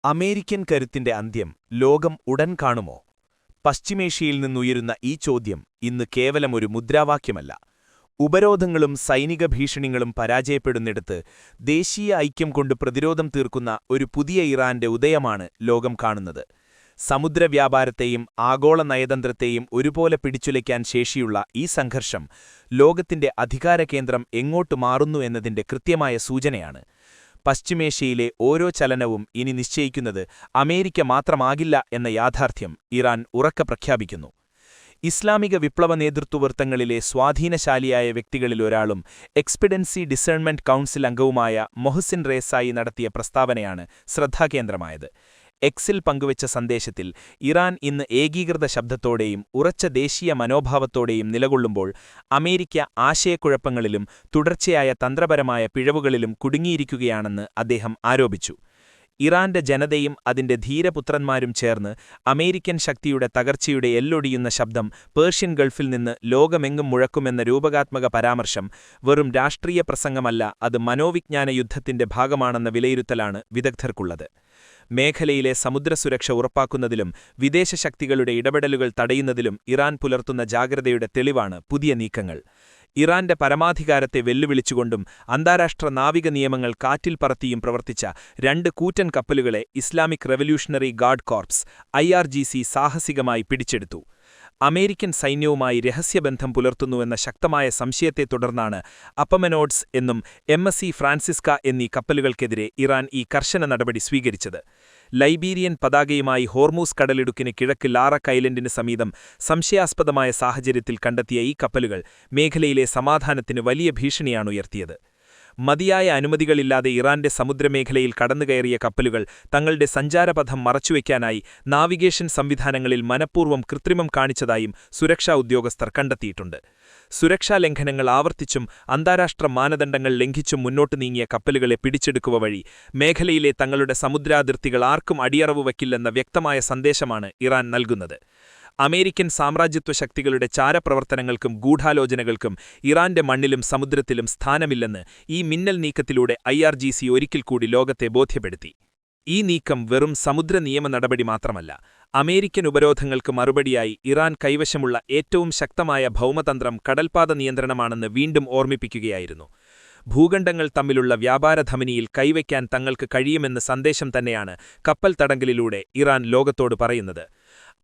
American കരുത്തിന്റെ അന്ത്യം ലോകം ഉടൻ കാണുമോ? പശ്ചിമേഷ്യയിൽ നിന്നുയരുന്ന ഈ ചോദ്യം ഇന്ന് കേവലമൊരു മുദ്രാവാക്യമല്ല. ഉപരോധങ്ങളും സൈനിക ഭീഷണികളും പരാജയപ്പെടുന്നിടത്ത് ദേശീയ ഐക്യം കൊണ്ട് പ്രതിരോധം തീർക്കുന്ന ഒരു പുതിയ ഇറാന്റെ ഉദയമാണ് ലോകം കാണുന്നത്. സമുദ്രവ്യാപാരത്തെയും ആഗോള നയതന്ത്രത്തെയും ഒരുപോലെ പിടിച്ചുലയ്ക്കാൻ ശേഷിയുള്ള ഈ സംഘർഷം ലോകത്തിന്റെ അധികാരകേന്ദ്രം എങ്ങോട്ട് മാറുന്നു എന്നതിന്റെ കൃത്യമായ സൂചനയാണ്. പശ്ചിമേഷ്യയിലെ ഓരോ ചലനവും ഇനി നിശ്ചയിക്കുന്നത് അമേരിക്ക മാത്രമാകില്ല എന്ന യാഥാർത്ഥ്യം ഇറാൻ ഉറക്കെ പ്രഖ്യാപിക്കുന്നു. ഇസ്ലാമിക വിപ്ലവ നേതൃത്വവൃത്തങ്ങളിലെ സ്വാധീനശാലിയായ വ്യക്തികളിലൊരാളും എക്സ്പെഡൻസി ഡിസേൺമെന്റ് കൗൺസിൽ അംഗവുമായ മൊഹ്സിൻ റേസായി നടത്തിയ പ്രസ്താവനയാണ് ശ്രദ്ധാകേന്ദ്രമായത്. എക്സിൽ പങ്കുവച്ച സന്ദേശത്തിൽ ഇറാൻ ഇന്ന് ഏകീകൃത ശബ്ദത്തോടെയും ഉറച്ച ദേശീയ മനോഭാവത്തോടെയും നിലകൊള്ളുമ്പോൾ അമേരിക്ക ആശയക്കുഴപ്പങ്ങളിലും തുടർച്ചയായ തന്ത്രപരമായ പിഴവുകളിലും കുടുങ്ങിയിരിക്കുകയാണെന്ന് അദ്ദേഹം ആരോപിച്ചു. ഇറാന്റെ ജനതയും അതിന്റെ ധീരപുത്രന്മാരും ചേർന്ന് അമേരിക്കൻ ശക്തിയുടെ തകർച്ചയുടെ എല്ലൊടിയുന്ന ശബ്ദം പേർഷ്യൻ ഗൾഫിൽ നിന്ന് ലോകമെങ്ങും മുഴക്കുമെന്ന രൂപകാത്മക പരാമർശം വെറും രാഷ്ട്രീയ പ്രസംഗമല്ല, അത് മനോവിജ്ഞാന യുദ്ധത്തിന്റെ ഭാഗമാണെന്ന വിലയിരുത്തലാണ് വിദഗ്ധർക്കുള്ളത്. മേഖലയിലെ സമുദ്രസുരക്ഷ ഉറപ്പാക്കുന്നതിലും വിദേശ ശക്തികളുടെ ഇടപെടലുകൾ തടയുന്നതിലും ഇറാൻ പുലർത്തുന്ന ജാഗ്രതയുടെ തെളിവാണ് പുതിയ നീക്കങ്ങൾ. ഇറാന്റെ പരമാധികാരത്തെ വെല്ലുവിളിച്ചുകൊണ്ടും അന്താരാഷ്ട്ര നാവിക നിയമങ്ങൾ കാറ്റിൽ പറത്തിയും പ്രവർത്തിച്ച 2 കൂറ്റൻ കപ്പലുകളെ Islamic Revolutionary Guard Corps IRGC സാഹസികമായി പിടിച്ചെടുത്തു. അമേരിക്കൻ സൈന്യവുമായി രഹസ്യബന്ധം പുലർത്തുന്നുവെന്ന ശക്തമായ സംശയത്തെ തുടർന്നാണ് അപ്പമെനോഡ്സ് എന്നും MSC ഫ്രാൻസിസ്ക എന്നീ കപ്പലുകൾക്കെതിരെ ഇറാൻ ഈ കർശന നടപടി സ്വീകരിച്ചത്. ലൈബീരിയൻ പതാകയുമായി ഹോർമൂസ് കടലിടുക്കിന് കിഴക്ക് ലാറക് ഐലൻഡിന് സമീപം സംശയാസ്പദമായ സാഹചര്യത്തിൽ കണ്ടെത്തിയ ഈ കപ്പലുകൾ മേഖലയിലെ സമാധാനത്തിന് വലിയ ഭീഷണിയാണുയർത്തിയത്. മതിയായ അനുമതികളില്ലാതെ ഇറാന്റെ സമുദ്രമേഖലയിൽ കടന്നുകയറിയ കപ്പലുകൾ തങ്ങളുടെ സഞ്ചാരപഥം മറച്ചുവെക്കാനായി നാവിഗേഷൻ സംവിധാനങ്ങളിൽ മനഃപൂർവ്വം കൃത്രിമം കാണിച്ചതായും സുരക്ഷാ ഉദ്യോഗസ്ഥർ കണ്ടെത്തിയിട്ടുണ്ട്. സുരക്ഷാ ലംഘനങ്ങൾ ആവർത്തിച്ചും അന്താരാഷ്ട്ര മാനദണ്ഡങ്ങൾ ലംഘിച്ചും മുന്നോട്ടു നീങ്ങിയ കപ്പലുകളെ പിടിച്ചെടുക്കുക വഴി മേഖലയിലെ തങ്ങളുടെ സമുദ്രാതിർത്തികൾ ആർക്കും അടിയറവു വയ്ക്കില്ലെന്ന വ്യക്തമായ സന്ദേശമാണ് ഇറാൻ നൽകുന്നത്. അമേരിക്കൻ സാമ്രാജ്യത്വ ശക്തികളുടെ ചാരപ്രവർത്തനങ്ങൾക്കും ഗൂഢാലോചനകൾക്കും ഇറാന്റെ മണ്ണിലും സമുദ്രത്തിലും സ്ഥാനമില്ലെന്ന് ഈ മിന്നൽ നീക്കത്തിലൂടെ IRGC ഒരിക്കൽ കൂടി ലോകത്തെ ബോധ്യപ്പെടുത്തി. ഈ നീക്കം വെറും സമുദ്ര നിയമ നടപടി മാത്രമല്ല, അമേരിക്കൻ ഉപരോധങ്ങൾക്ക് മറുപടിയായി ഇറാൻ കൈവശമുള്ള ഏറ്റവും ശക്തമായ ഭൗമതന്ത്രം കടൽപാത നിയന്ത്രണമാണെന്ന് വീണ്ടും ഓർമ്മിപ്പിക്കുകയായിരുന്നു. ഭൂഖണ്ഡങ്ങൾ തമ്മിലുള്ള വ്യാപാരധമനിയിൽ കൈവയ്ക്കാൻ തങ്ങൾക്ക് കഴിയുമെന്ന സന്ദേശം തന്നെയാണ് കപ്പൽ തടങ്കലിലൂടെ ഇറാൻ ലോകത്തോട് പറയുന്നത്.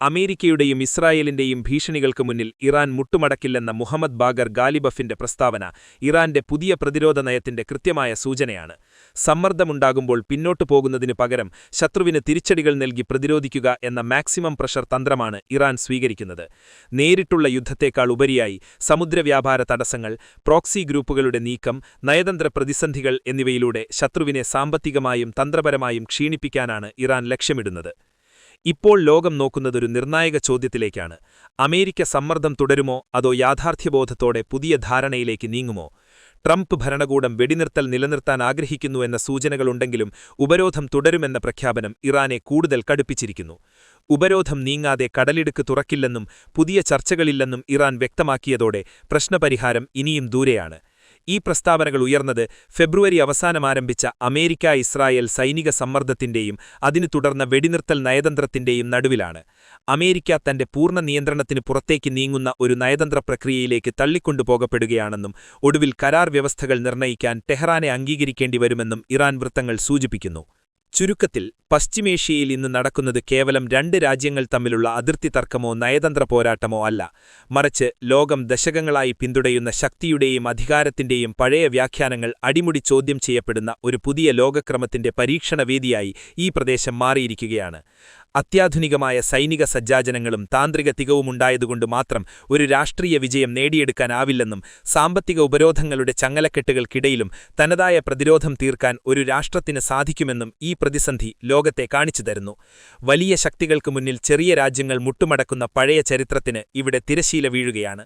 അമേരിക്കയുടെയും ഇസ്രായേലിന്റെയും ഭീഷണികൾക്ക് മുന്നിൽ ഇറാൻ മുട്ടുമടക്കില്ലെന്ന മുഹമ്മദ് ബാഗർ ഗാലിബഫിന്റെ പ്രസ്താവന ഇറാന്റെ പുതിയ പ്രതിരോധ നയത്തിന്റെ കൃത്യമായ സൂചനയാണ്. സമ്മർദ്ദമുണ്ടാകുമ്പോൾ പിന്നോട്ടു പോകുന്നതിനു പകരം ശത്രുവിന് തിരിച്ചടികൾ നൽകി പ്രതിരോധിക്കുക എന്ന മാക്സിമം പ്രഷർ തന്ത്രമാണ് ഇറാൻ സ്വീകരിക്കുന്നത്. നേരിട്ടുള്ള യുദ്ധത്തേക്കാൾ ഉപരിയായി സമുദ്രവ്യാപാര തടസ്സങ്ങൾ, പ്രോക്സി ഗ്രൂപ്പുകളുടെ നീക്കം, നയതന്ത്ര പ്രതിസന്ധികൾ എന്നിവയിലൂടെ ശത്രുവിനെ സാമ്പത്തികമായും തന്ത്രപരമായും ക്ഷീണിപ്പിക്കാനാണ് ഇറാൻ ലക്ഷ്യമിടുന്നത്. ഇപ്പോൾ ലോകം നോക്കുന്നതൊരു നിർണായക ചോദ്യത്തിലേക്കാണ്. അമേരിക്ക സമ്മർദ്ദം തുടരുമോ, അതോ യാഥാർത്ഥ്യബോധത്തോടെ പുതിയ ധാരണയിലേക്ക് നീങ്ങുമോ? ട്രംപ് ഭരണകൂടം വെടിനിർത്തൽ നിലനിർത്താൻ ആഗ്രഹിക്കുന്നുവെന്ന സൂചനകളുണ്ടെങ്കിലും ഉപരോധം തുടരുമെന്ന പ്രഖ്യാപനം ഇറാനെ കൂടുതൽ കടുപ്പിച്ചിരിക്കുന്നു. ഉപരോധം നീങ്ങാതെ കടലിടുക്ക് തുറക്കില്ലെന്നും പുതിയ ചർച്ചകളില്ലെന്നും ഇറാൻ വ്യക്തമാക്കിയതോടെ പ്രശ്നപരിഹാരം ഇനിയും ദൂരെയാണ്. ഈ പ്രസ്താവനകൾ ഉയർന്നത് ഫെബ്രുവരി അവസാനം ആരംഭിച്ച അമേരിക്ക-ഇസ്രായേൽ സൈനിക സമ്മർദ്ദത്തിന്റെയും അതിനു തുടർന്ന വെടിനിർത്തൽ നയതന്ത്രത്തിന്റെയും നടുവിലാണ്. അമേരിക്ക തന്റെ പൂർണ്ണ നിയന്ത്രണത്തിന് പുറത്തേക്ക് നീങ്ങുന്ന ഒരു നയതന്ത്ര പ്രക്രിയയിലേക്ക് തള്ളിക്കൊണ്ടുപോകപ്പെടുകയാണെന്നും ഒടുവിൽ കരാർ വ്യവസ്ഥകൾ നിർണ്ണയിക്കാൻ ടെഹ്റാനെ അംഗീകരിക്കേണ്ടിവരുമെന്നും ഇറാൻ വൃത്തങ്ങൾ സൂചിപ്പിക്കുന്നു. ചുരുക്കത്തിൽ, പശ്ചിമേഷ്യയിൽ ഇന്ന് നടക്കുന്നത് കേവലം 2 രാജ്യങ്ങൾ തമ്മിലുള്ള അതിർത്തി തർക്കമോ നയതന്ത്ര പോരാട്ടമോ അല്ല, മറിച്ച് ലോകം ദശകങ്ങളായി പിന്തുടരുന്ന ശക്തിയുടെയും അധികാരത്തിന്റെയും പഴയ വ്യാഖ്യാനങ്ങൾ അടിമുടി ചോദ്യം ചെയ്യപ്പെടുന്ന ഒരു പുതിയ ലോകക്രമത്തിന്റെ പരീക്ഷണവേദിയായി ഈ പ്രദേശം മാറിയിരിക്കുകയാണ്. അത്യാധുനികമായ സൈനിക സജ്ജാജനങ്ങളും താന്ത്രിക തികവുമുണ്ടായതുകൊണ്ട് മാത്രം ഒരു രാഷ്ട്രീയ വിജയം നേടിയെടുക്കാനാവില്ലെന്നും സാമ്പത്തിക ഉപരോധങ്ങളുടെ ചങ്ങലക്കെട്ടുകൾക്കിടയിലും തനതായ പ്രതിരോധം തീർക്കാൻ ഒരു രാഷ്ട്രത്തിന് സാധിക്കുമെന്നും ഈ പ്രതിസന്ധി ലോകത്തെ കാണിച്ചു തരുന്നു. വലിയ ശക്തികൾക്ക് മുന്നിൽ ചെറിയ രാജ്യങ്ങൾ മുട്ടുമടക്കുന്ന പഴയ ചരിത്രത്തിന് ഇവിടെ തിരശീല വീഴുകയാണ്.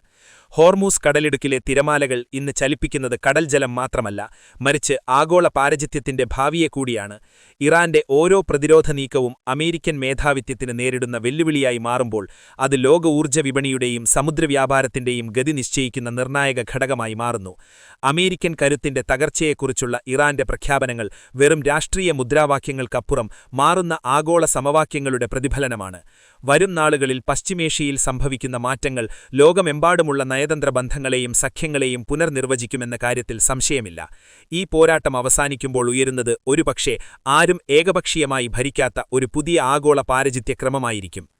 ഹോർമൂസ് കടലിടുക്കിലെ തിരമാലകൾ ഇന്ന് ചലിപ്പിക്കുന്നത് കടൽജലം മാത്രമല്ല, മറിച്ച് ആഗോള പാരജിത്യത്തിന്റെ ഭാവിയെ കൂടിയാണ്. ഇറാന്റെ ഓരോ പ്രതിരോധ നീക്കവും അമേരിക്കൻ മേധാവിത്വത്തിന് നേരിടുന്ന വെല്ലുവിളിയായി മാറുമ്പോൾ അത് ലോക ഊർജ്ജ വിപണിയുടെയും സമുദ്രവ്യാപാരത്തിന്റെയും ഗതി നിശ്ചയിക്കുന്ന നിർണായക ഘടകമായി മാറുന്നു. അമേരിക്കൻ കരുത്തിന്റെ തകർച്ചയെക്കുറിച്ചുള്ള ഇറാന്റെ പ്രഖ്യാപനങ്ങൾ വെറും രാഷ്ട്രീയ മുദ്രാവാക്യങ്ങൾക്കപ്പുറം മാറുന്ന ആഗോള സമവാക്യങ്ങളുടെ പ്രതിഫലനമാണ്. വരും നാളുകളിൽ പശ്ചിമേഷ്യയിൽ സംഭവിക്കുന്ന മാറ്റങ്ങൾ ലോകമെമ്പാടുമുള്ള നയതന്ത്ര ബന്ധങ്ങളെയും സഖ്യങ്ങളെയും പുനർനിർവചിക്കുമെന്ന കാര്യത്തിൽ സംശയമില്ല. ഈ പോരാട്ടം അവസാനിക്കുമ്പോൾ ഉയരുന്നത് ഒരുപക്ഷേ ആരും ഏകപക്ഷീയമായി ഭരിക്കാത്ത ഒരു പുതിയ ആഗോള പാരജിത്യക്രമമായിരിക്കും.